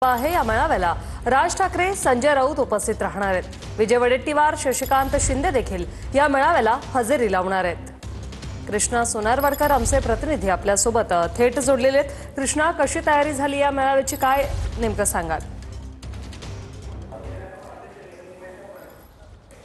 आहे या मेळाव्याला राज ठाकरे, संजय राऊत उपस्थित राहणार आहेत। विजय वडेट्टीवार, शशिकांत शिंदे देखील या मेळाव्याला हजेरी लावणार आहेत। कृष्णा सोनारवाडकर आमचे प्रतिनिधी आपल्या सोबत थेट जोडलेले आहेत। कृष्णा, कशी तयारी झाली या मेळाव्याची, काय नेमकं सांगाल?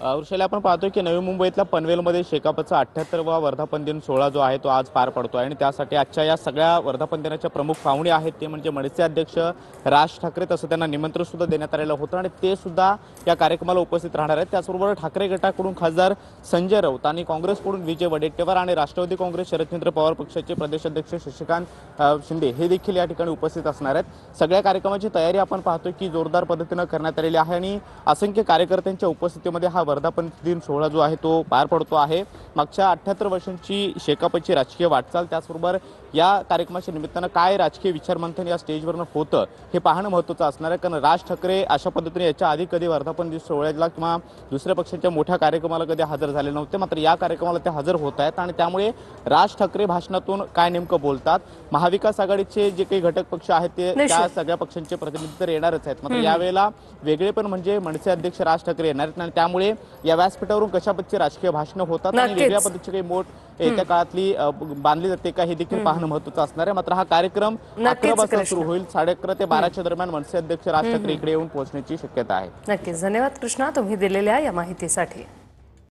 वृषाली, आपण पाहतोय की नवी मुंबईतल्या पनवेलमध्ये शेकापचा 78वा वर्धापन दिन सोहळा जो आहे तो आज पार पडतो आहे आणि त्यासाठी आजच्या या सगळ्या वर्धापन दिनाच्या प्रमुख पाहुणे आहेत ते म्हणजे मनसे अध्यक्ष राज ठाकरे। तसं त्यांना निमंत्रण सुद्धा देण्यात आलेलं होतं आणि ते सुद्धा या कार्यक्रमाला उपस्थित राहणार आहेत। त्याचबरोबर ठाकरे गटाकडून खासदार संजय राऊत आणि काँग्रेसकडून विजय वडेट्टीवार आणि राष्ट्रवादी काँग्रेस शरदचंद्र पवार पक्षाचे प्रदेशाध्यक्ष शशिकांत शिंदे हे देखील या ठिकाणी उपस्थित असणार आहेत। सगळ्या कार्यक्रमाची तयारी आपण पाहतोय की जोरदार पद्धतीने करण्यात आलेली आहे आणि असंख्य कार्यकर्त्यांच्या उपस्थितीमध्ये हा वर्धापन दिन सोहळा जो आहे तो पार पडतो आहे। मागच्या 78 वर्षांची शेकापची राजकीय वाटचाल, त्याचबरोबर या कार्यक्रमाच्या निमित्तानं काय राजकीय विचारमंथन या स्टेजवरनं होतं हे पाहणं महत्त्वाचं असणार आहे। कारण राज ठाकरे अशा पद्धतीने याच्या आधी कधी वर्धापन दिन सोहळ्याला किंवा दुसऱ्या पक्षाच्या मोठ्या कार्यक्रमाला कधी हजर झाले नव्हते, मात्र या कार्यक्रमाला ते हजर होत आहेत आणि त्यामुळे राज ठाकरे भाषणातून काय नेमकं बोलतात, महाविकास आघाडीचे जे काही घटक पक्ष आहेत ते त्या सगळ्या पक्षांचे प्रतिनिधी तर येणारच आहेत, मात्र यावेळेला वेगळे पण म्हणजे मनसे अध्यक्ष राज ठाकरे येणार आहेत आणि त्यामुळे या व्यासपीठावरून कशा पद्धतीचे राजकीय भाषणं होतात आणि वेगळ्या पद्धतीची काही मोठ येत्या काळातली बांधली जाते का हे देखील पाहणं महत्त्वाचं असणार आहे। मात्र हा कार्यक्रम 11 वाजता सुरू होईल। 11:30 ते 12च्या दरम्यान मनसे अध्यक्ष राज ठाकरे इकडे येऊन पोहोचण्याची शक्यता आहे। नक्कीच, धन्यवाद कृष्णा तुम्ही दिलेल्या या माहितीसाठी।